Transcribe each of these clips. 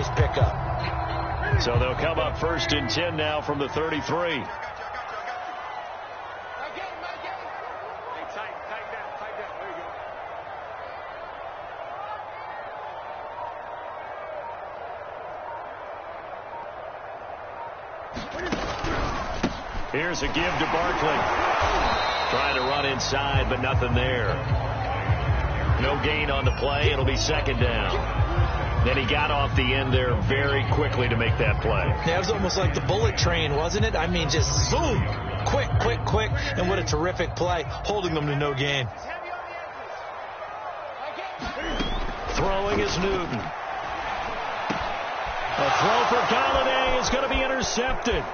nice pickup. So they'll come up 1st and 10 now from the 33. Here's a give to Barkley. Trying to run inside, but nothing there. No gain on the play. It'll be 2nd down. Then he got off the end there very quickly to make that play. Yeah, it was almost like the bullet train, wasn't it? I mean, just zoom. Quick, quick, quick. And what a terrific play, holding them to no gain. Throwing is Newton. A throw for Galladay is going to be intercepted.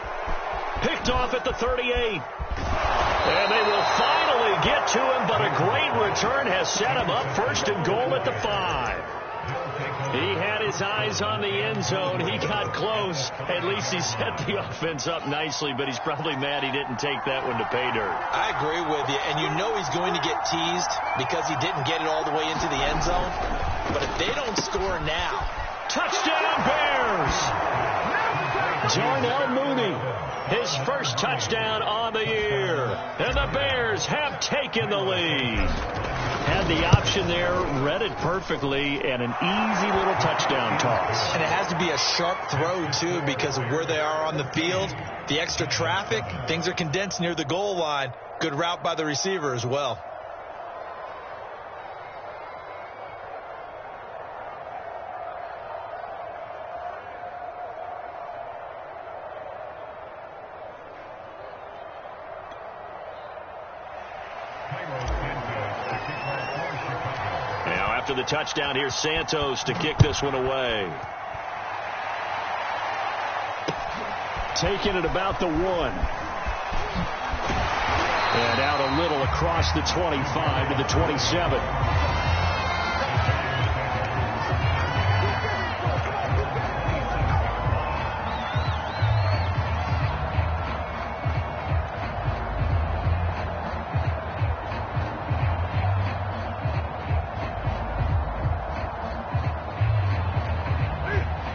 Picked off at the 38. And they will finally get to him, but a great return has set him up 1st and goal at the 5. He had his eyes on the end zone. He got close. At least he set the offense up nicely, but he's probably mad he didn't take that one to pay dirt. I agree with you, and you know he's going to get teased because he didn't get it all the way into the end zone. But if they don't score now. Touchdown Bears! Darnell Mooney, his first touchdown on the year. And the Bears have taken the lead. Had the option there, read it perfectly, and an easy little touchdown toss. And it has to be a sharp throw, too, because of where they are on the field. The extra traffic, things are condensed near the goal line. Good route by the receiver as well. After the touchdown, here's Santos to kick this one away. Taking it about the 1. And out a little across the 25 to the 27.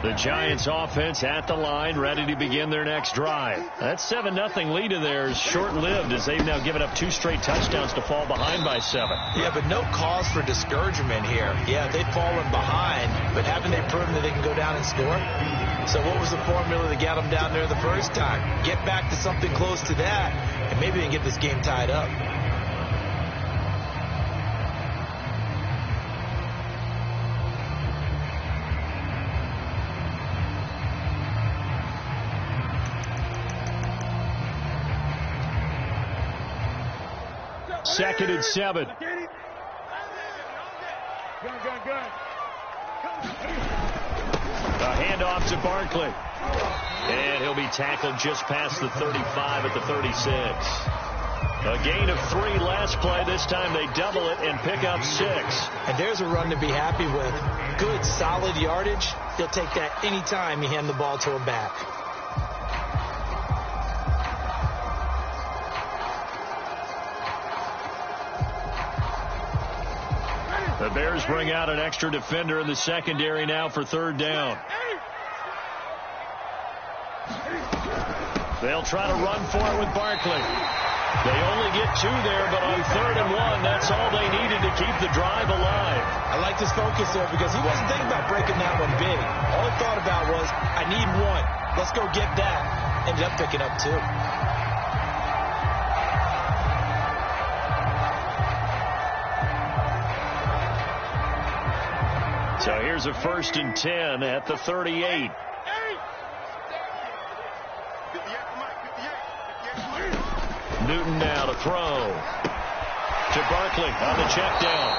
The Giants offense at the line, ready to begin their next drive. That 7-0 lead of theirs is short-lived as they've now given up 2 straight touchdowns to fall behind by 7. Yeah, but no cause for discouragement here. Yeah, they've fallen behind, but haven't they proven that they can go down and score? So what was the formula that got them down there the first time? Get back to something close to that, and maybe they can get this game tied up. Second and 7. A handoff to Barkley. And he'll be tackled just past the 35 at the 36. A gain of 3 last play. This time they double it and pick up 6. And there's a run to be happy with. Good, solid yardage. They'll take that anytime you hand the ball to a back. The Bears bring out an extra defender in the secondary now for 3rd down. They'll try to run for it with Barkley. They only get 2 there, but on 3rd and 1, that's all they needed to keep the drive alive. I like his focus there because he wasn't thinking about breaking that one big. All he thought about was, I need 1. Let's go get that. Ended up picking up 2. So here's a 1st and 10 at the 38. Newton now to throw. To Barkley on the check down.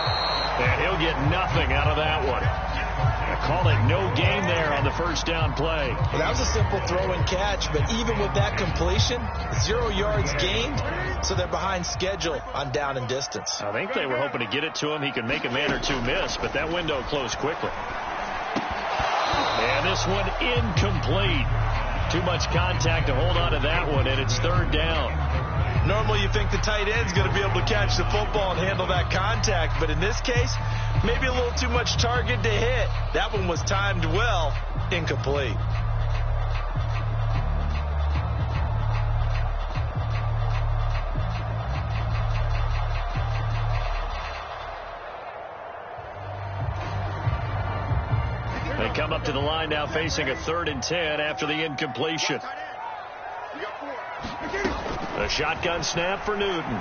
And he'll get nothing out of that one. I call it no gain there on the 1st down play. Well, that was a simple throw and catch, but even with that completion, 0 yards gained, so they're behind schedule on down and distance. I think they were hoping to get it to him. He could make a man or 2 miss, but that window closed quickly. And this one incomplete. Too much contact to hold on to that one, and it's 3rd down. Normally you think the tight end's going to be able to catch the football and handle that contact, but in this case, Maybe a little too much target to hit. That one was timed well. Incomplete. They come up to the line now facing a 3rd and 10 after the incompletion. A shotgun snap for Newton.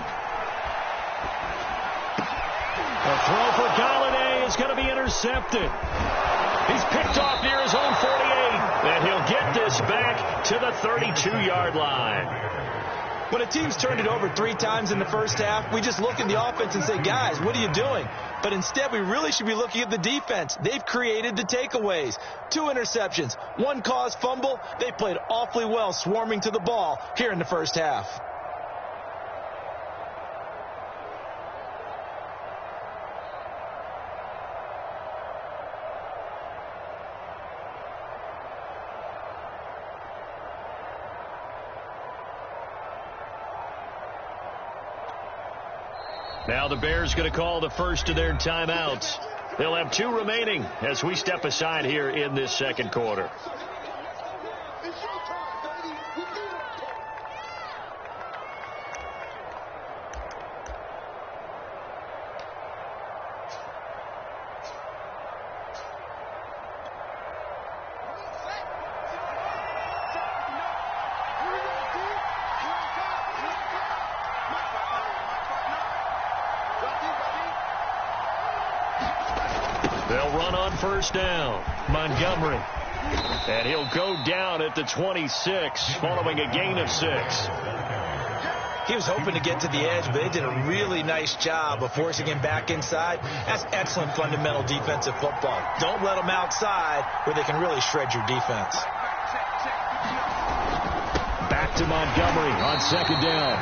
A throw for Galladay is going to be intercepted. He's picked off near his own 48, and he'll get this back to the 32-yard line. When a team's turned it over 3 times in the first half, we just look at the offense and say, guys, what are you doing? But instead, we really should be looking at the defense. They've created the takeaways. 2 interceptions, 1 caused fumble. They played awfully well swarming to the ball here in the first half. Now the Bears going to call the first of their timeouts. They'll have 2 remaining as we step aside here in this second quarter. They'll run on first down. Montgomery. And he'll go down at the 26 following a gain of 6. He was hoping to get to the edge, but they did a really nice job of forcing him back inside. That's excellent fundamental defensive football. Don't let them outside where they can really shred your defense. Back to Montgomery on second down.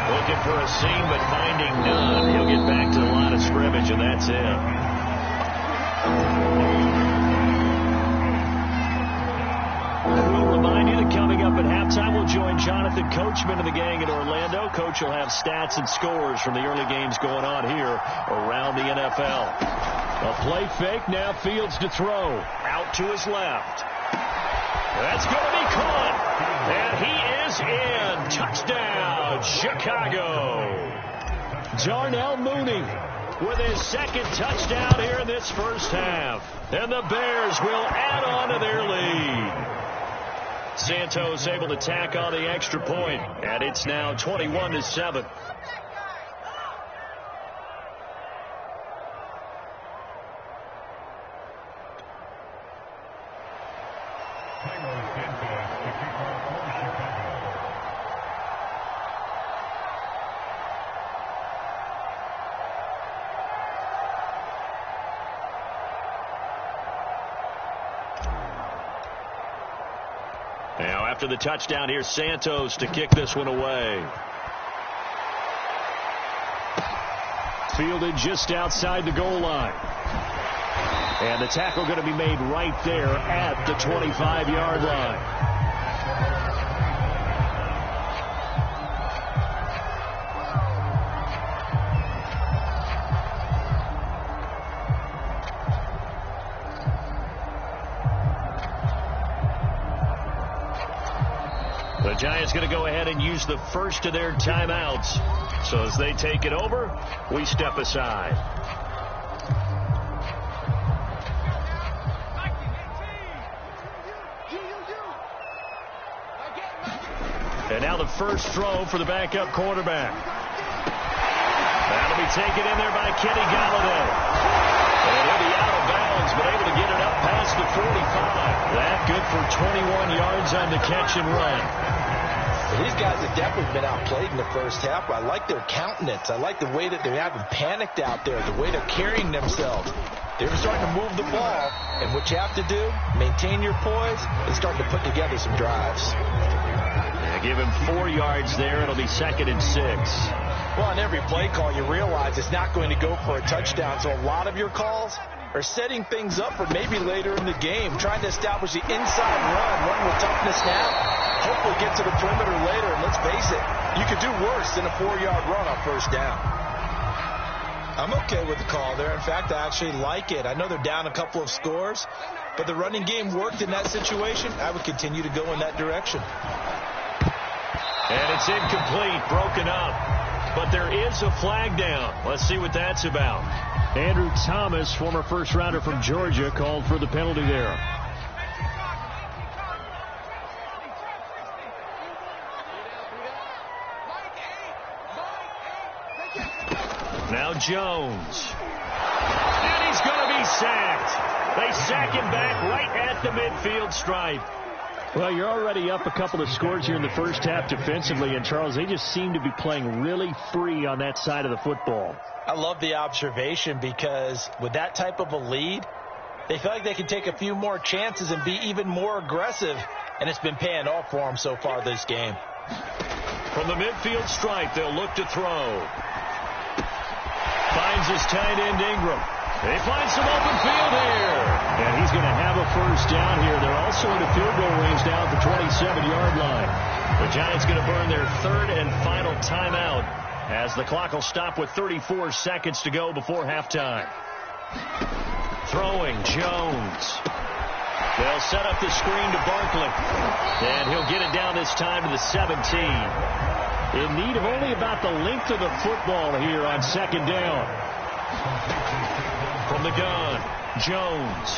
Looking for a seam, but finding none. He'll get back to the line of scrimmage, and that's it. We'll remind you that coming up at halftime, we'll join Jonathan Coachman and the gang in Orlando. Coach will have stats and scores from the early games going on here around the NFL. A play fake, now Fields to throw. Out to his left. That's going to be caught. And he is in. Touchdown, Chicago. Darnell Mooney with his second touchdown here in this first half. And the Bears will add on to their lead. Santos able to tack on the extra point, and it's now 21-7. Now after the touchdown, here's Santos to kick this one away. Fielded just outside the goal line. And the tackle going to be made right there at the 25-yard line. The Giants going to go ahead and use the first of their timeouts. So as they take it over, we step aside. And now the first throw for the backup quarterback. That'll be taken in there by Kenny Galladay. And he'll be out of bounds, but able to get it up past the 45. That good for 21 yards on the catch and run. Well, these guys have definitely been outplayed in the first half. I like their countenance. I like the way that they haven't panicked out there, the way they're carrying themselves. They're starting to move the ball, and what you have to do, maintain your poise and start to put together some drives. Yeah, give him 4 yards there. It'll be 2nd and 6. Well, on every play call, you realize it's not going to go for a touchdown, so a lot of your calls are setting things up for maybe later in the game, trying to establish the inside run with toughness now. Hopefully get to the perimeter later, and let's face it, you could do worse than a 4-yard run on first down. I'm okay with the call there. In fact, I actually like it. I know they're down a couple of scores, but the running game worked in that situation. I would continue to go in that direction. And it's incomplete, broken up. But there is a flag down. Let's see what that's about. Andrew Thomas, former first-rounder from Georgia, called for the penalty there. Now Jones. And he's going to be sacked. They sack him back right at the midfield stripe. Well, you're already up a couple of scores here in the first half defensively, and Charles, they just seem to be playing really free on that side of the football. I love the observation because with that type of a lead, they feel like they can take a few more chances and be even more aggressive, and it's been paying off for them so far this game. From the midfield stripe, they'll look to throw. Finds his tight end Ingram. They find some open field here. And he's going to have a first down here. They're also into field goal range now at the 27-yard line. The Giants going to burn their third and final timeout as the clock will stop with 34 seconds to go before halftime. Throwing Jones. They'll set up the screen to Barkley. And he'll get it down this time to the 17. In need of only about the length of the football here on second down. From the gun, Jones.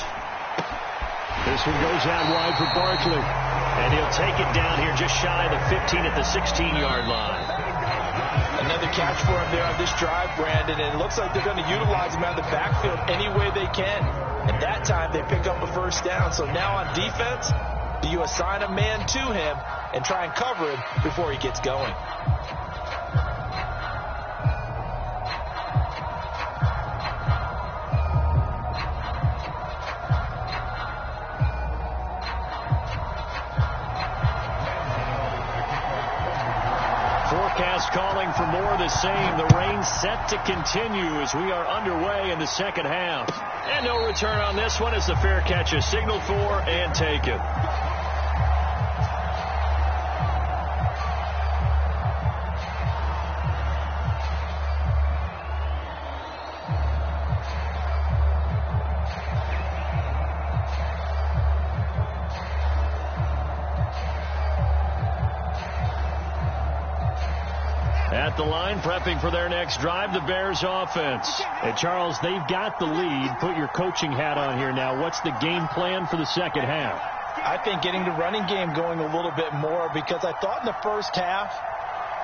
This one goes out wide for Barkley. And he'll take it down here just shy of the 15 at the 16-yard line. Another catch for him there on this drive, Brandon. And it looks like they're going to utilize him out of the backfield any way they can. At that time, they pick up a first down. So now on defense, do you assign a man to him and try and cover him before he gets going? Forecast calling for more of the same. The rain set to continue as we are underway in the second half. And no return on this one as the fair catch is signaled for and taken. At the line, prepping for their next drive, the Bears offense. And Charles, they've got the lead. Put your coaching hat on here now. What's the game plan for the second half? I think getting the running game going a little bit more, because I thought in the first half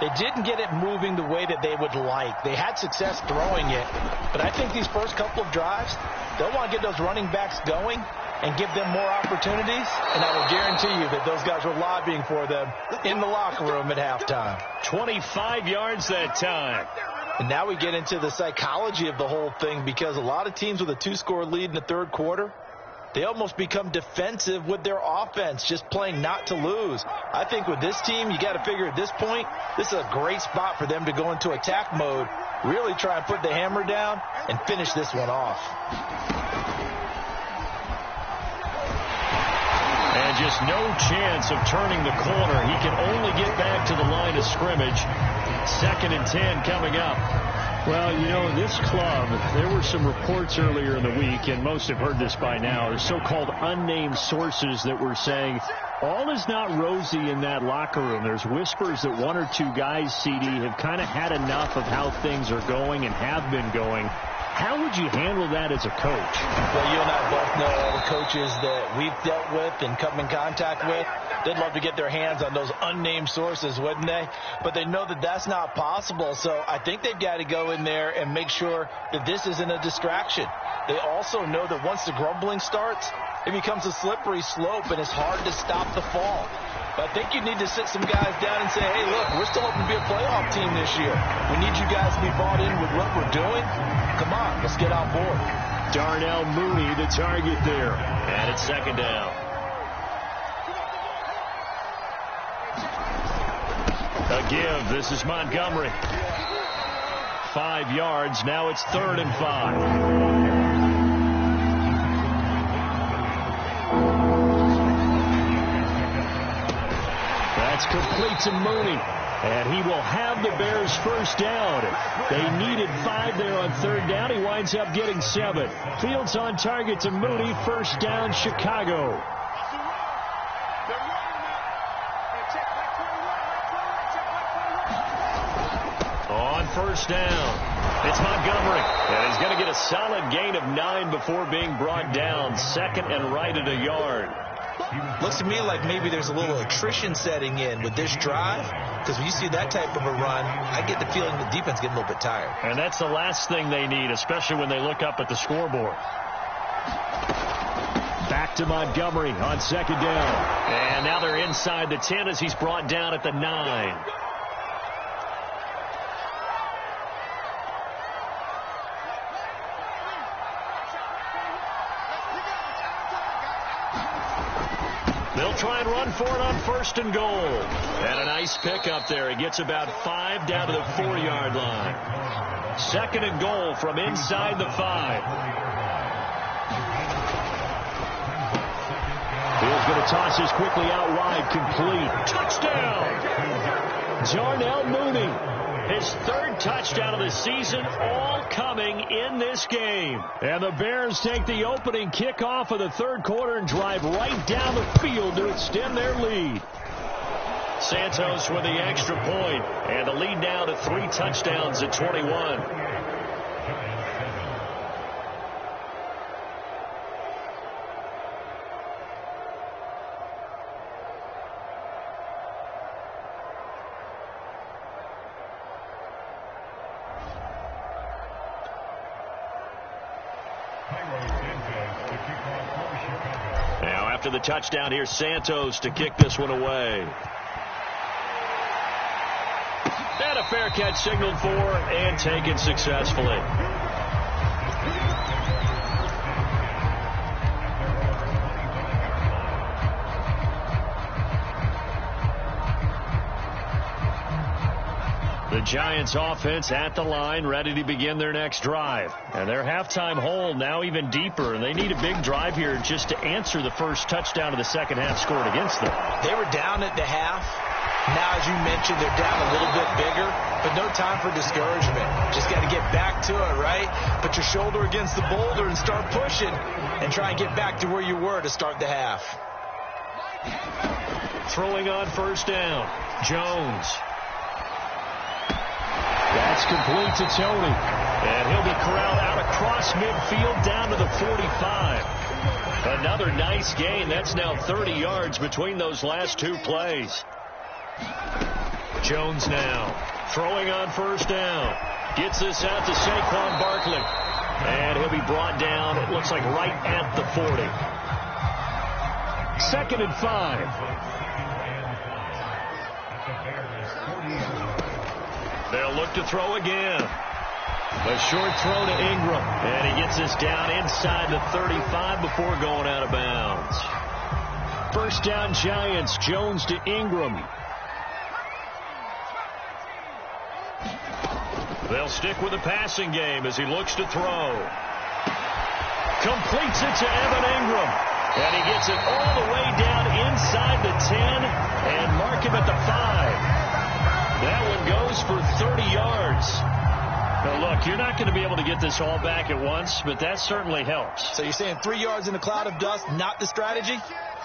they didn't get it moving the way that they would like. They had success throwing it, but I think these first couple of drives, they'll want to get those running backs going and give them more opportunities, and I will guarantee you that those guys were lobbying for them in the locker room at halftime. 25 yards that time. And now we get into the psychology of the whole thing, because a lot of teams with a 2-score lead in the third quarter, they almost become defensive with their offense, just playing not to lose. I think with this team, you got to figure at this point, this is a great spot for them to go into attack mode, really try and put the hammer down and finish this one off. And just no chance of turning the corner. He can only get back to the line of scrimmage. 2nd and 10 coming up. Well, you know, this club, there were some reports earlier in the week, and most have heard this by now, the so-called unnamed sources that were saying all is not rosy in that locker room. There's whispers that 1 or 2 guys, CD, have kind of had enough of how things are going and have been going. How would you handle that as a coach? Well, you and I both know all the coaches that we've dealt with and come in contact with. They'd love to get their hands on those unnamed sources, wouldn't they? But they know that that's not possible. So I think they've got to go in there and make sure that this isn't a distraction. They also know that once the grumbling starts, it becomes a slippery slope and it's hard to stop the fall. But I think you need to sit some guys down and say, hey, look, we're still hoping to be a playoff team this year. We need you guys to be bought in with what we're doing. Come on, let's get on board. Darnell Mooney, the target there. And it's 2nd down. A give. This is Montgomery. 5 yards. Now it's 3rd and 5. That's complete to Mooney. And he will have the Bears first down. They needed 5 there on third down. He winds up getting 7. Fields on target to Mooney. First down, Chicago. On first down, it's Montgomery. And he's going to get a solid gain of 9 before being brought down. Second and right at a yard. Looks to me like maybe there's a little attrition setting in with this drive, because when you see that type of a run, I get the feeling the defense getting a little bit tired. And that's the last thing they need, especially when they look up at the scoreboard. Back to Montgomery on second down. And now they're inside the 10 as he's brought down at the 9. They'll try and run for it on first and goal. And a nice pickup there. He gets about 5 down to the 4-yard line. Second and goal from inside the 5. He's going to toss this quickly out wide. Complete. Touchdown! Darnell Mooney. His 3rd touchdown of the season, all coming in this game. And the Bears take the opening kickoff of the 3rd quarter and drive right down the field to extend their lead. Santos with the extra point, and the lead now to 3 touchdowns at 21. Now after the touchdown, here's Santos to kick this one away. And a fair catch signaled for and taken successfully. The Giants offense at the line, ready to begin their next drive. And their halftime hole now even deeper, and they need a big drive here just to answer the first touchdown of the second half scored against them. They were down at the half. Now, as you mentioned, they're down a little bit bigger, but no time for discouragement. Just got to get back to it, right? Put your shoulder against the boulder and start pushing and try and get back to where you were to start the half. Throwing on first down, Jones. That's complete to Tony. And he'll be corralled out across midfield down to the 45. Another nice gain. That's now 30 yards between those last 2 plays. Jones now throwing on first down. Gets this out to Saquon Barkley. And he'll be brought down, it looks like, right at the 40. 2nd and 5. They'll look to throw again. A short throw to Ingram. And he gets this down inside the 35 before going out of bounds. First down Giants. Jones to Ingram. They'll stick with the passing game as he looks to throw. Completes it to Evan Ingram. And he gets it all the way down inside the 10 and mark him at the 5. That one goes for 30 yards. Now, look, you're not going to be able to get this all back at once, but that certainly helps. So you're saying 3 yards in a cloud of dust, not the strategy?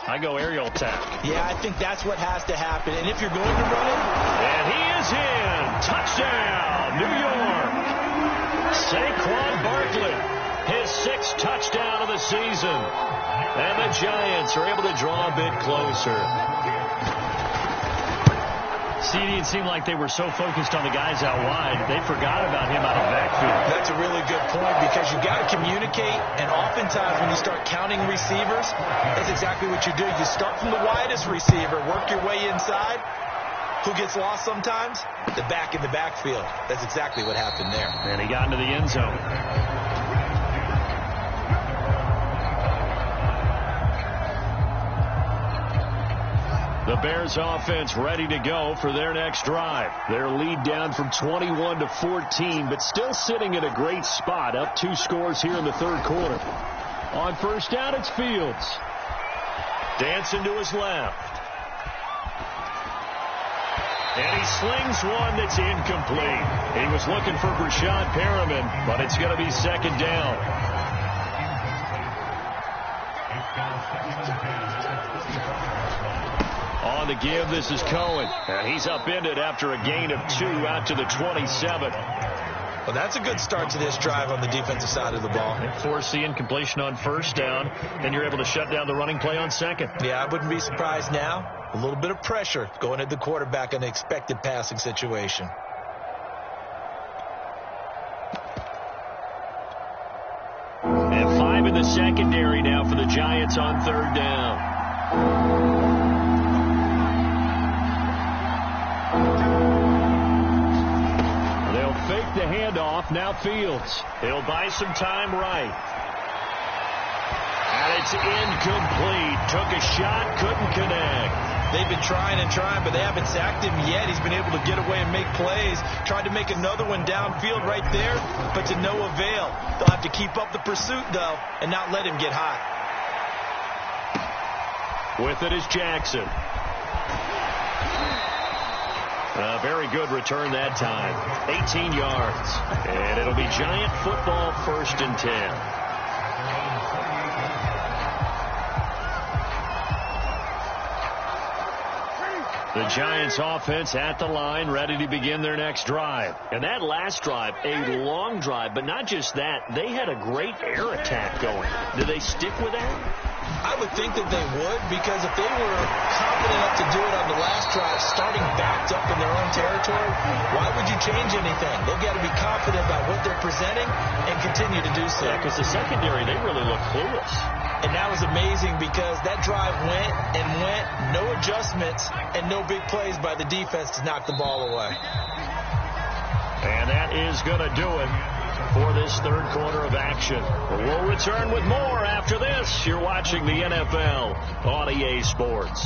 I go aerial attack. Yeah, I think that's what has to happen. And if you're going to run it... And he is in. Touchdown, New York. Saquon Barkley, his 6th touchdown of the season. And the Giants are able to draw a bit closer. CD, it seemed like they were so focused on the guys out wide, they forgot about him out of the backfield. That's a really good point, because you've got to communicate, and oftentimes when you start counting receivers, that's exactly what you do. You start from the widest receiver, work your way inside. Who gets lost sometimes? The back in the backfield. That's exactly what happened there. And he got into the end zone. The Bears offense ready to go for their next drive. Their lead down from 21 to 14, but still sitting at a great spot, up 2 scores here in the 3rd quarter. On first down, it's Fields. Dancing to his left. And he slings one that's incomplete. He was looking for Brashad Perriman, but it's going to be second down. On the give, this is Cohen. And he's upended after a gain of 2 out to the 27. Well, that's a good start to this drive on the defensive side of the ball. Force the incompletion on first down, and you're able to shut down the running play on second. Yeah, I wouldn't be surprised now. A little bit of pressure going at the quarterback in an expected passing situation. And 5 in the secondary now for the Giants on third down. Fake the handoff. Now Fields. He'll buy some time right. And it's incomplete. Took a shot, couldn't connect. They've been trying and trying, but they haven't sacked him yet. He's been able to get away and make plays. Tried to make another one downfield right there, but to no avail. They'll have to keep up the pursuit, though, and not let him get hot. With it is Jackson. A very good return that time. 18 yards. And it'll be Giant football, 1st and 10. The Giants offense at the line, ready to begin their next drive. And that last drive, a long drive, but not just that. They had a great air attack going. Did they stick with that? I would think that they would, because if they were confident enough to do it on the last drive, starting backed up in their own territory, why would you change anything? They've got to be confident about what they're presenting and continue to do so. Yeah, because the secondary, they really look clueless. And that was amazing because that drive went and went, no adjustments, and no big plays by the defense to knock the ball away. And that is going to do it for this third quarter of action. We'll return with more after this. You're watching the NFL on EA Sports.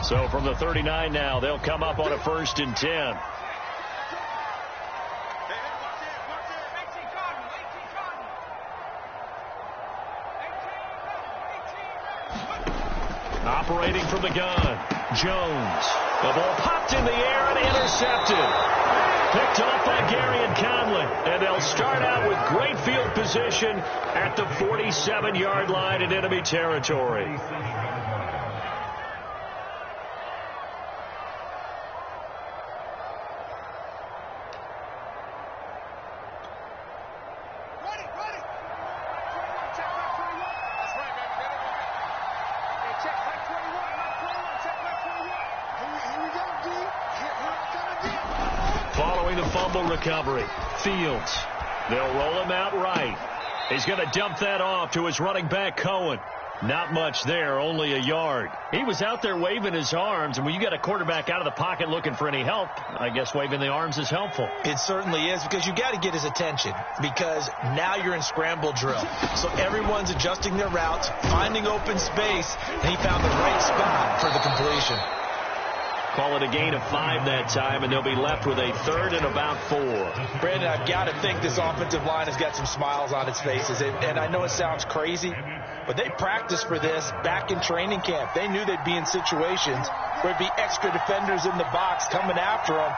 So from the 39 now, they'll come up on a 1st and 10. Operating from the gun, Jones. The ball popped in the air and intercepted. Picked off by Gary and Conley. And they'll start out with great field position at the 47-yard line in enemy territory. Recovery. Fields. They'll roll him out right. He's going to dump that off to his running back, Cohen. Not much there, only a yard. He was out there waving his arms, and when you got a quarterback out of the pocket looking for any help, I guess waving the arms is helpful. It certainly is, because you got to get his attention, because now you're in scramble drill. So everyone's adjusting their routes, finding open space, and he found the right spot for the completion. Call it a gain of 5 that time, and they'll be left with a 3rd and about 4. Brandon, I've got to think this offensive line has got some smiles on its faces. And I know it sounds crazy, but they practiced for this back in training camp. They knew they'd be in situations where there'd be extra defenders in the box coming after them,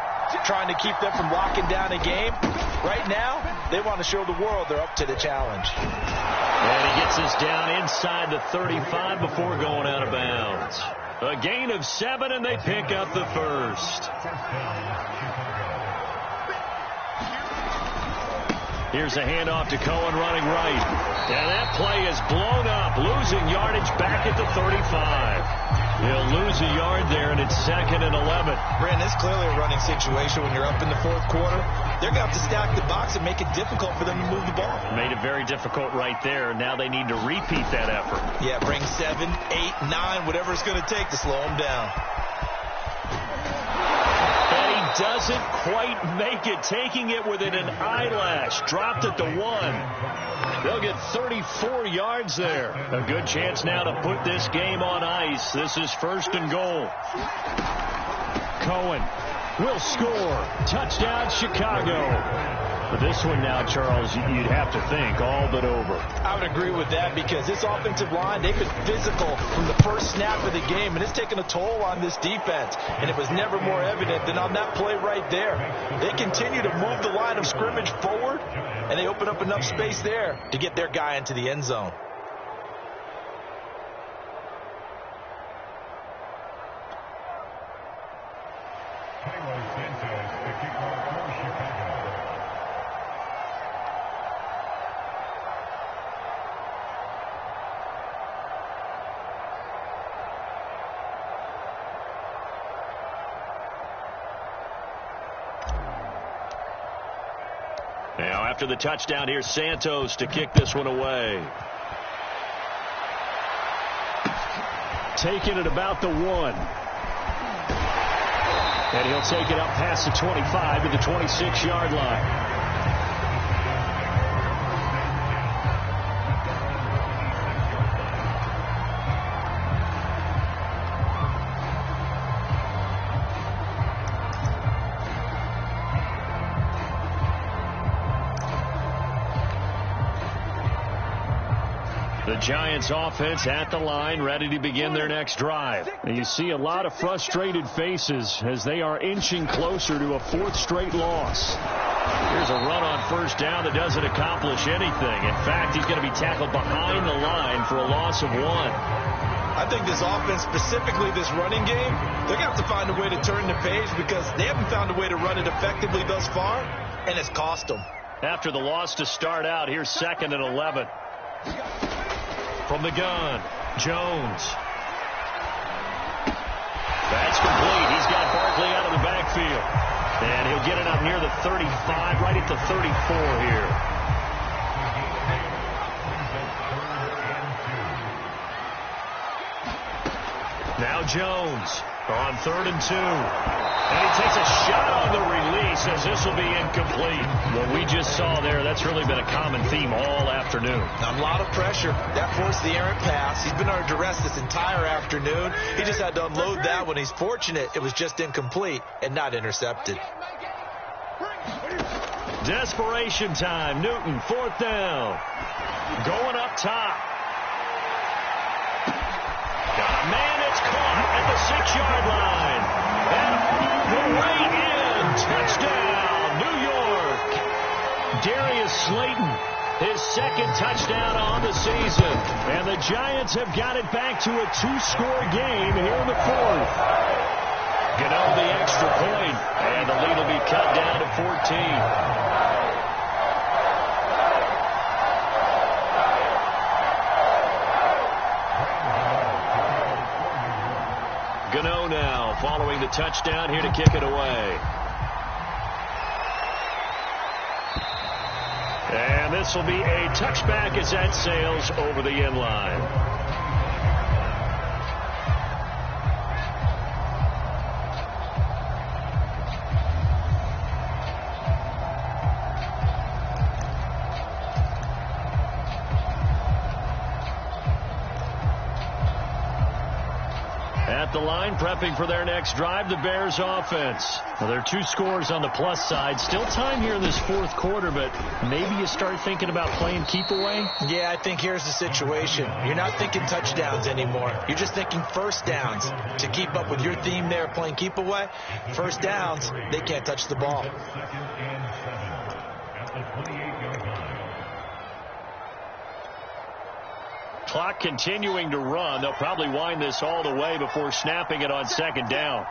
trying to keep them from locking down a game. Right now, they want to show the world they're up to the challenge. And he gets us down inside the 35 before going out of bounds. A gain of 7, and they pick up the 1st. Here's a handoff to Cohen running right. And that play is blown up, losing yardage back at the 35. He'll lose a yard there, and it's 2nd and 11. Brandon, it's clearly a running situation when you're up in the 4th quarter. They're going to have to stack the box and make it difficult for them to move the ball. Made it very difficult right there. Now they need to repeat that effort. Yeah, bring 7, 8, 9, whatever it's going to take to slow them down. And he doesn't quite make it, taking it within an eyelash. Dropped at the 1. They'll get 34 yards there. A good chance now to put this game on ice. This is 1st and goal. Cohen will score. Touchdown, Chicago. But this one now, Charles, you'd have to think all but over. I would agree with that because this offensive line, they've been physical from the first snap of the game, and it's taken a toll on this defense. And it was never more evident than on that play right there. They continue to move the line of scrimmage forward, and they open up enough space there to get their guy into the end zone. Now, after the touchdown, here's Santos to kick this one away. Taking it about the 1. And he'll take it up past the 25 to the 26-yard line. The Giants offense at the line, ready to begin their next drive. And you see a lot of frustrated faces as they are inching closer to a 4th straight loss. Here's a run on first down that doesn't accomplish anything. In fact, he's going to be tackled behind the line for a loss of 1. I think this offense, specifically this running game, they're going to have to find a way to turn the page because they haven't found a way to run it effectively thus far, and it's cost them. After the loss to start out, here's 2nd and 11. From the gun, Jones. That's complete. He's got Barkley out of the backfield. And he'll get it up near the 35, right at the 34 here. Now Jones on 3rd and 2. And he takes a shot on the release as this will be incomplete. What we just saw there, that's really been a common theme all afternoon. A lot of pressure. That forced the errant pass. He's been under duress this entire afternoon. He just had to unload that one. He's fortunate it was just incomplete and not intercepted. Desperation time. Newton, 4th down. Going up top. Got a man that's caught at the 6-yard line. And all the way in. Touchdown, New York. Darius Slayton, his 2nd touchdown on the season. And the Giants have got it back to a 2-score game here in the 4th. Gano the extra point, and the lead will be cut down to 14. Gano now following the touchdown here to kick it away. And this will be a touchback as that sails over the end line. At the line, prepping for their next drive, the Bears offense. Well, there are 2 scores on the plus side. Still time here in this 4th quarter, but maybe you start thinking about playing keep away? Yeah, I think here's the situation. You're not thinking touchdowns anymore. You're just thinking first downs. To keep up with your theme there, playing keep away, first downs, they can't touch the ball. Clock continuing to run. They'll probably wind this all the way before snapping it on 2nd down.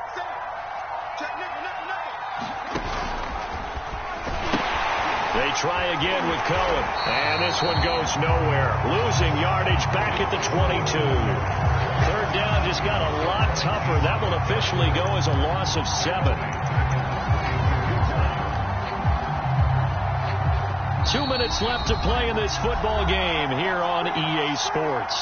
They try again with Cohen. And this one goes nowhere. Losing yardage back at the 22. 3rd down just got a lot tougher. That will officially go as a loss of 7. 2 minutes left to play in this football game here on EA Sports.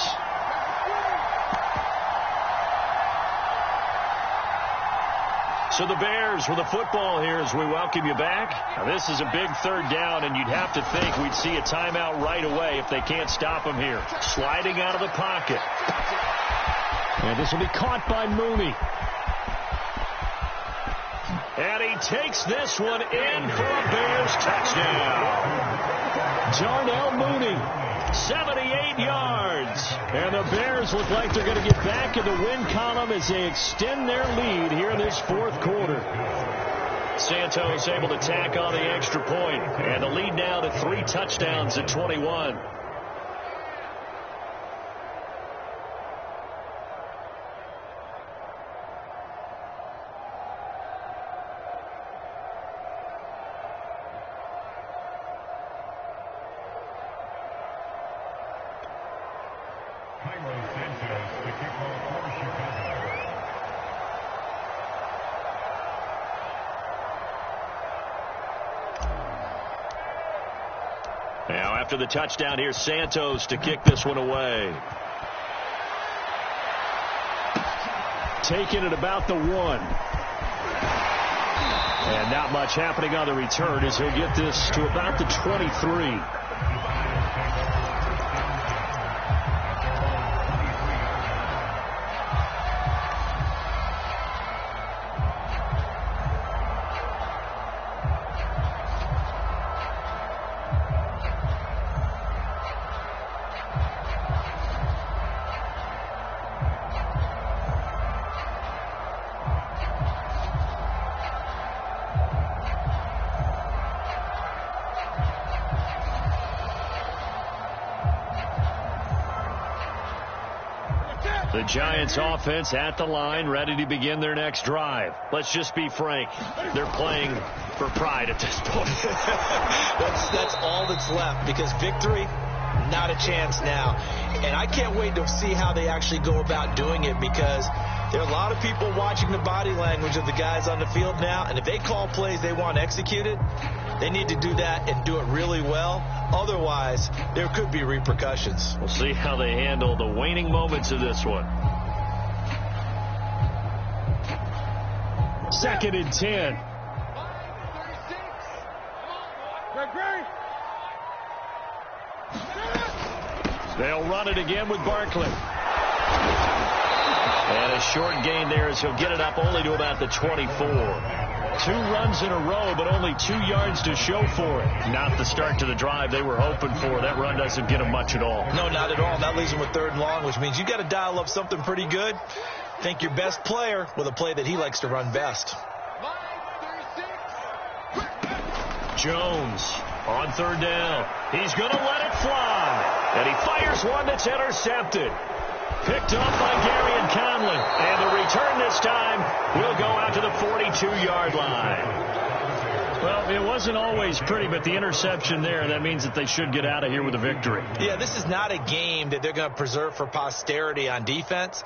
So the Bears with the football here as we welcome you back. Now this is a big 3rd down, and you'd have to think we'd see a timeout right away if they can't stop him here. Sliding out of the pocket. And this will be caught by Mooney. And he takes this one in for a Bears touchdown. Darnell Mooney, 78 yards. And the Bears look like they're going to get back in the win column as they extend their lead here in this fourth quarter. Santos able to tack on the extra point, and the lead now to 3 touchdowns at 21. Now, after the touchdown, here's Santos to kick this one away. Taking it about the 1. And not much happening on the return as he'll get this to about the 23. The Giants offense at the line, ready to begin their next drive. Let's just be frank. They're playing for pride at this point. that's all that's left, because victory, not a chance now. And I can't wait to see how they actually go about doing it, because there are a lot of people watching the body language of the guys on the field now. And if they call plays they want executed, they need to do that and do it really well. Otherwise, there could be repercussions. We'll see how they handle the waning moments of this one. 2nd and 10. They'll run it again with Barkley. And a short gain there as he'll get it up only to about the 24. 2 runs in a row, but only 2 yards to show for it. Not the start to the drive they were hoping for. That run doesn't get them much at all. No, not at all. That leaves them with 3rd and long, which means you got to dial up something pretty good. Think your best player with a play that he likes to run best. Jones on 3rd down. He's going to let it fly. And he fires one that's intercepted. Picked off by Gary and Conley. And the return this time will go out to the 42-yard line. Well, it wasn't always pretty, but the interception there, that means that they should get out of here with a victory. Yeah, this is not a game that they're going to preserve for posterity on defense,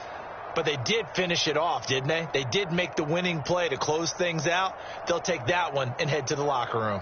but they did finish it off, didn't they? They did make the winning play to close things out. They'll take that one and head to the locker room.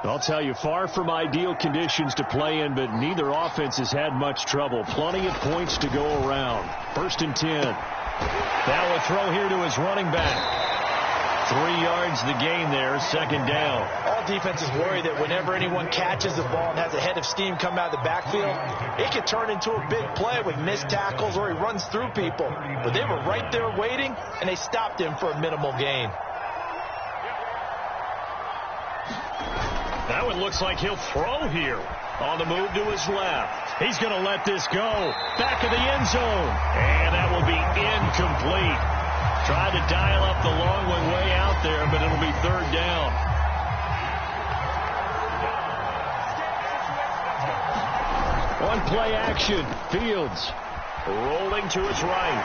I'll tell you, far from ideal conditions to play in, but neither offense has had much trouble. Plenty of points to go around. 1st and 10. Now a throw here to his running back. 3 yards the gain there, 2nd down. All defenses worry that whenever anyone catches the ball and has a head of steam come out of the backfield, it could turn into a big play with missed tackles or he runs through people. But they were right there waiting, and they stopped him for a minimal gain. That one looks like he'll throw here. On the move to his left. He's going to let this go. Back of the end zone. And that will be incomplete. Tried to dial up the long one way out there, but it'll be 3rd down. On play action, Fields rolling to his right.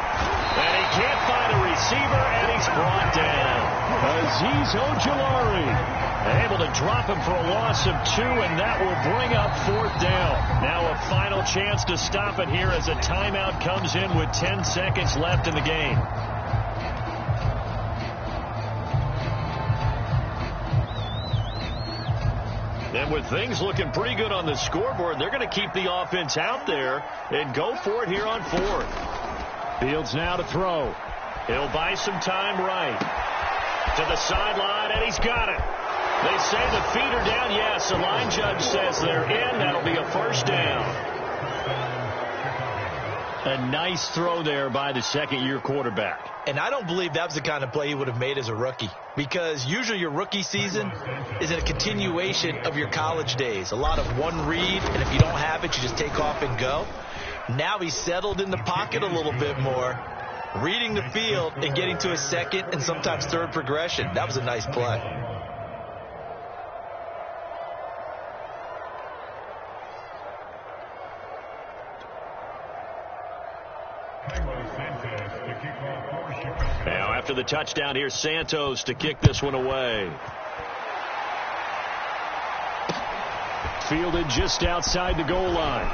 And he can't find a receiver, and he's brought down. Azeez Ojulari able to drop him for a loss of 2, and that will bring up 4th down. Now a final chance to stop it here as a timeout comes in with 10 seconds left in the game. And with things looking pretty good on the scoreboard, they're going to keep the offense out there and go for it here on 4th. Fields now to throw. He'll buy some time right. To the sideline, and he's got it. They say the feet are down. Yes, the line judge says they're in. That'll be a first down. A nice throw there by the second-year quarterback. And I don't believe that was the kind of play he would have made as a rookie, because usually your rookie season is a continuation of your college days. A lot of one read, and if you don't have it, you just take off and go. Now he's settled in the pocket a little bit more, reading the field and getting to a second and sometimes third progression. That was a nice play. Now after the touchdown, here's Santos to kick this one away. Fielded just outside the goal line.